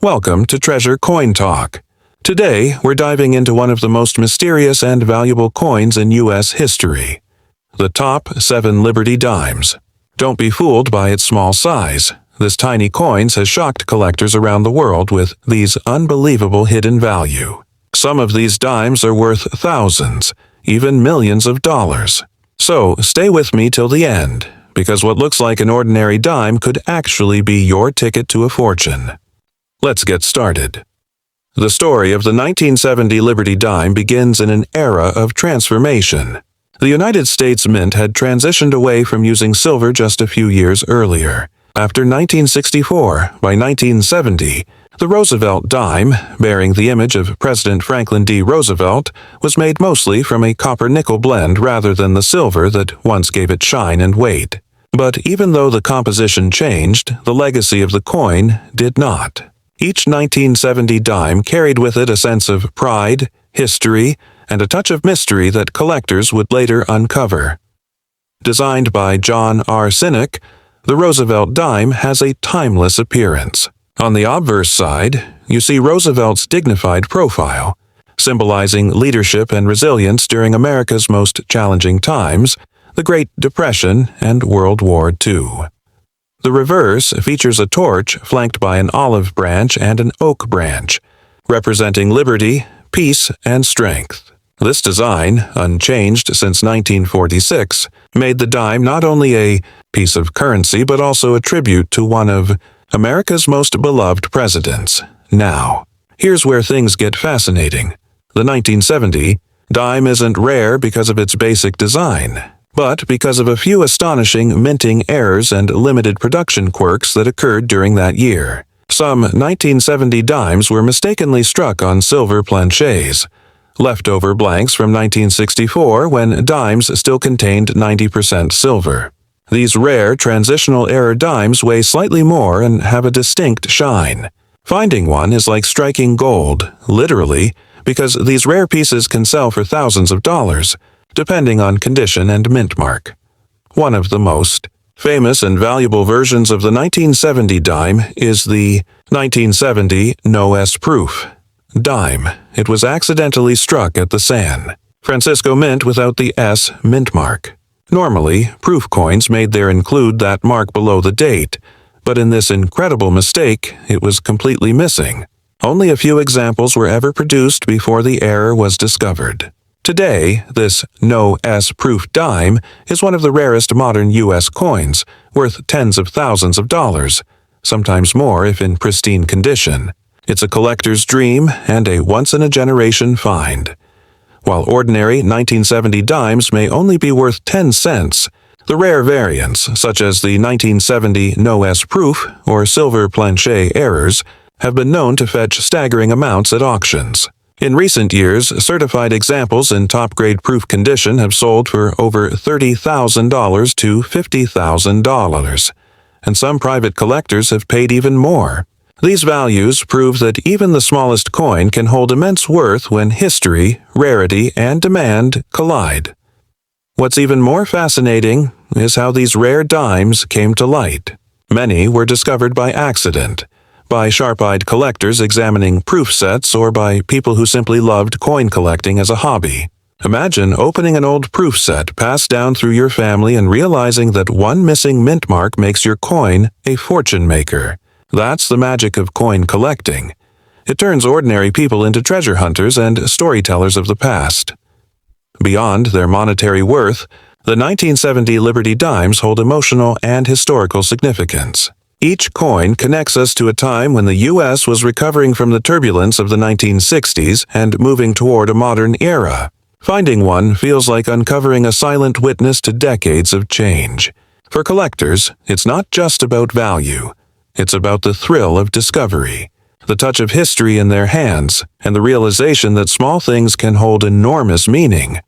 Welcome to Treasure Coin Talk. Today, we're diving into one of the most mysterious and valuable coins in U.S. history, the top 7 Liberty Dimes. Don't be fooled by its small size. This tiny coin has shocked collectors around the world with these unbelievable hidden value. Some of these dimes are worth thousands, even millions of dollars. So, stay with me till the end, because what looks like an ordinary dime could actually be your ticket to a fortune. Let's get started. The story of the 1970 Liberty Dime begins in an era of transformation. The United States Mint had transitioned away from using silver just a few years earlier. After 1964, by 1970, the Roosevelt dime, bearing the image of President Franklin D. Roosevelt, was made mostly from a copper-nickel blend rather than the silver that once gave it shine and weight. But even though the composition changed, the legacy of the coin did not. Each 1970 dime carried with it a sense of pride, history, and a touch of mystery that collectors would later uncover. Designed by John R. Sinek, the Roosevelt dime has a timeless appearance. On the obverse side, you see Roosevelt's dignified profile, symbolizing leadership and resilience during America's most challenging times, the Great Depression and World War II. The reverse features a torch flanked by an olive branch and an oak branch, representing liberty, peace, and strength. This design, unchanged since 1946, made the dime not only a piece of currency but also a tribute to one of America's most beloved presidents. Now, here's where things get fascinating. The 1970 dime isn't rare because of its basic design, but because of a few astonishing minting errors and limited production quirks that occurred during that year. Some 1970 dimes were mistakenly struck on silver planchets, leftover blanks from 1964 when dimes still contained 90% silver. These rare transitional error dimes weigh slightly more and have a distinct shine. Finding one is like striking gold, literally, because these rare pieces can sell for thousands of dollars, depending on condition and mint mark. One of the most famous and valuable versions of the 1970 dime is the 1970 No S Proof dime. It was accidentally struck at the San Francisco Mint without the S mint mark. Normally, proof coins made there include that mark below the date, but in this incredible mistake, it was completely missing. Only a few examples were ever produced before the error was discovered. Today, this No S Proof dime is one of the rarest modern U.S. coins, worth tens of thousands of dollars, sometimes more if in pristine condition. It's a collector's dream and a once-in-a-generation find. While ordinary 1970 dimes may only be worth 10 cents, the rare variants, such as the 1970 No S Proof or silver planchet errors, have been known to fetch staggering amounts at auctions. In recent years, certified examples in top-grade proof condition have sold for over $30,000 to $50,000, and some private collectors have paid even more. These values prove that even the smallest coin can hold immense worth when history, rarity, and demand collide. What's even more fascinating is how these rare dimes came to light. Many were discovered by accident, by sharp-eyed collectors examining proof sets or by people who simply loved coin collecting as a hobby. Imagine opening an old proof set passed down through your family and realizing that one missing mint mark makes your coin a fortune maker. That's the magic of coin collecting. It turns ordinary people into treasure hunters and storytellers of the past. Beyond their monetary worth, the 1970 Liberty Dimes hold emotional and historical significance. Each coin connects us to a time when the U.S. was recovering from the turbulence of the 1960s and moving toward a modern era. Finding one feels like uncovering a silent witness to decades of change. For collectors, it's not just about value. It's about the thrill of discovery, the touch of history in their hands, and the realization that small things can hold enormous meaning.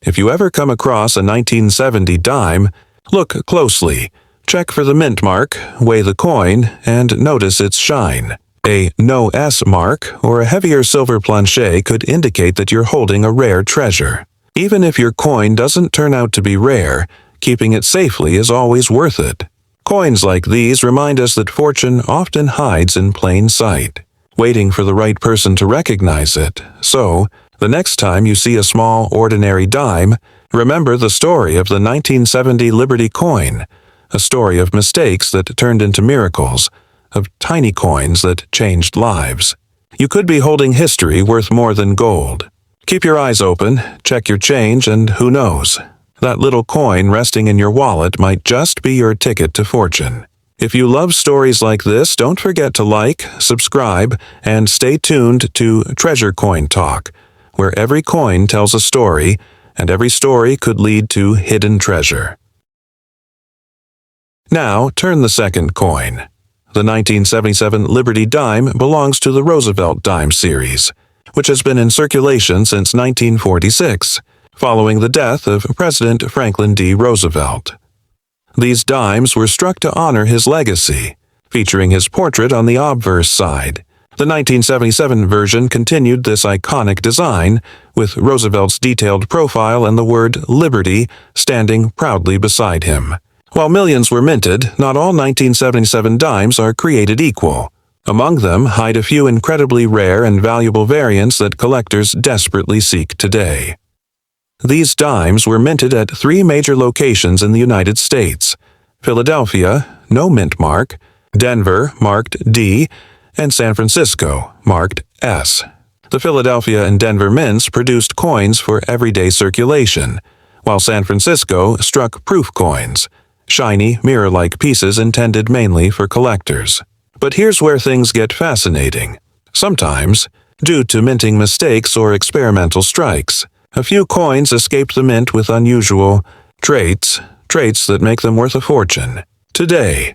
If you ever come across a 1970 dime, look closely. Check for the mint mark, weigh the coin, and notice its shine. A No S mark or a heavier silver planchet could indicate that you're holding a rare treasure. Even if your coin doesn't turn out to be rare, keeping it safely is always worth it. Coins like these remind us that fortune often hides in plain sight. waiting for the right person to recognize it. So, the next time you see a small, ordinary dime, remember the story of the 1970 Liberty coin, a story of mistakes that turned into miracles, of tiny coins that changed lives. You could be holding history worth more than gold. Keep your eyes open, check your change, and who knows? That little coin resting in your wallet might just be your ticket to fortune. If you love stories like this, don't forget to like, subscribe, and stay tuned to Treasure Coin Talk, where every coin tells a story, and every story could lead to hidden treasure. Now, turn the second coin. The 1977 Liberty dime belongs to the Roosevelt dime series, which has been in circulation since 1946, following the death of President Franklin D. Roosevelt. These dimes were struck to honor his legacy, featuring his portrait on the obverse side. The 1977 version continued this iconic design, with Roosevelt's detailed profile and the word Liberty standing proudly beside him. While millions were minted, not all 1977 dimes are created equal. Among them hide a few incredibly rare and valuable variants that collectors desperately seek today. These dimes were minted at 3 major locations in the United States: Philadelphia, no mint mark; Denver, marked D; and San Francisco, marked S. The Philadelphia and Denver mints produced coins for everyday circulation, while San Francisco struck proof coins, shiny, mirror-like pieces intended mainly for collectors. But here's where things get fascinating. Sometimes, due to minting mistakes or experimental strikes, a few coins escape the mint with unusual traits that make them worth a fortune. Today,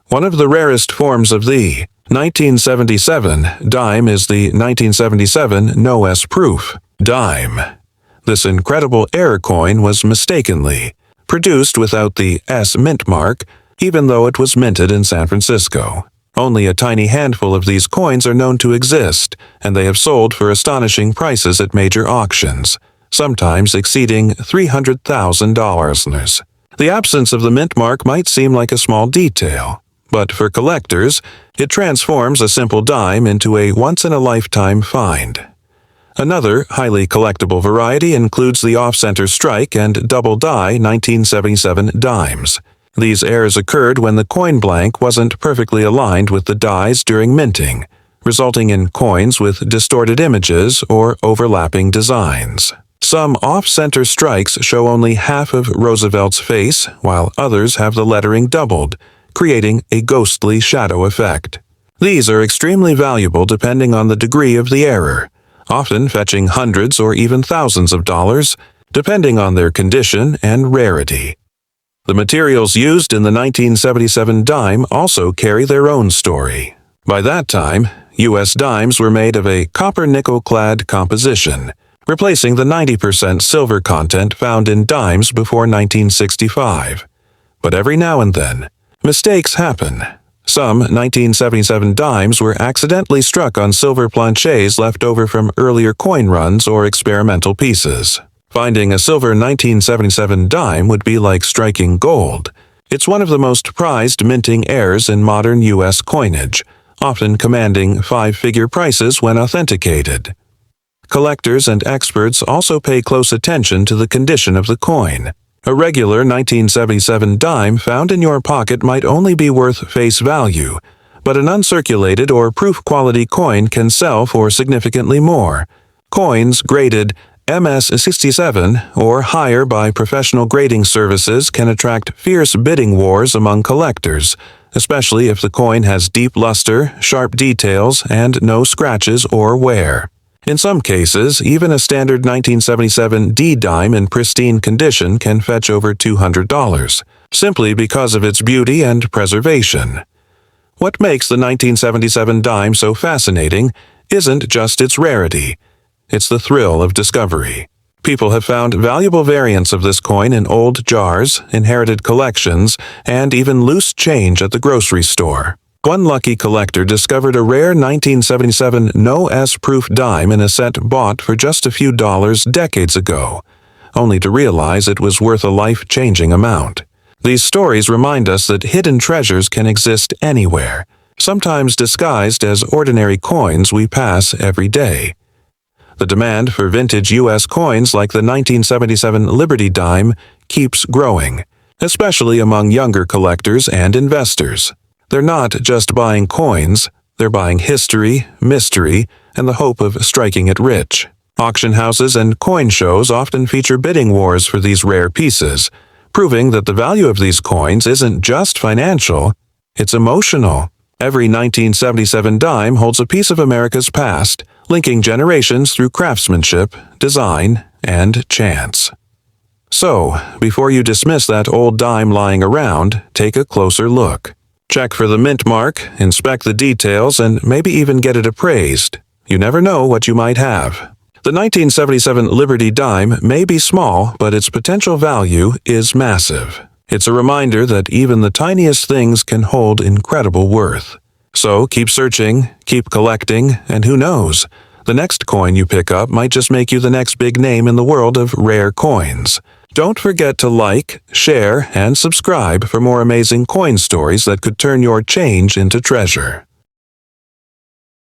one of the rarest forms of the 1977 dime is the 1977 No S Proof dime. This incredible error coin was mistakenly produced without the S mint mark, even though it was minted in San Francisco. Only a tiny handful of these coins are known to exist, and they have sold for astonishing prices at major auctions, sometimes exceeding $300,000. The absence of the mint mark might seem like a small detail, but for collectors, it transforms a simple dime into a once-in-a-lifetime find. Another highly collectible variety includes the off-center strike and double-die 1977 dimes. These errors occurred when the coin blank wasn't perfectly aligned with the dies during minting, resulting in coins with distorted images or overlapping designs. Some off-center strikes show only half of Roosevelt's face, while others have the lettering doubled, creating a ghostly shadow effect. These are extremely valuable depending on the degree of the error, often fetching hundreds or even thousands of dollars, depending on their condition and rarity. The materials used in the 1977 dime also carry their own story. By that time, U.S. dimes were made of a copper-nickel-clad composition, replacing the 90% silver content found in dimes before 1965. But every now and then, mistakes happen. Some 1977 dimes were accidentally struck on silver planchets left over from earlier coin runs or experimental pieces. Finding a silver 1977 dime would be like striking gold. It's one of the most prized minting errors in modern U.S. coinage, often commanding 5-figure prices when authenticated. Collectors and experts also pay close attention to the condition of the coin. A regular 1977 dime found in your pocket might only be worth face value, but an uncirculated or proof-quality coin can sell for significantly more. Coins graded MS-67 or higher by professional grading services can attract fierce bidding wars among collectors, especially if the coin has deep luster, sharp details, and no scratches or wear. In some cases, even a standard 1977 D dime in pristine condition can fetch over $200, simply because of its beauty and preservation. What makes the 1977 dime so fascinating isn't just its rarity. It's the thrill of discovery. People have found valuable variants of this coin in old jars, inherited collections, and even loose change at the grocery store. One lucky collector discovered a rare 1977 No S Proof dime in a set bought for just a few dollars decades ago, only to realize it was worth a life-changing amount. These stories remind us that hidden treasures can exist anywhere, sometimes disguised as ordinary coins we pass every day. The demand for vintage U.S. coins like the 1977 Liberty dime keeps growing, especially among younger collectors and investors. They're not just buying coins, they're buying history, mystery, and the hope of striking it rich. Auction houses and coin shows often feature bidding wars for these rare pieces, proving that the value of these coins isn't just financial, it's emotional. Every 1977 dime holds a piece of America's past, linking generations through craftsmanship, design, and chance. So, before you dismiss that old dime lying around, take a closer look. Check for the mint mark, inspect the details, and maybe even get it appraised. You never know what you might have. The 1977 Liberty dime may be small, but its potential value is massive. It's a reminder that even the tiniest things can hold incredible worth. So keep searching, keep collecting, and who knows, the next coin you pick up might just make you the next big name in the world of rare coins. Don't forget to like, share, and subscribe for more amazing coin stories that could turn your change into treasure.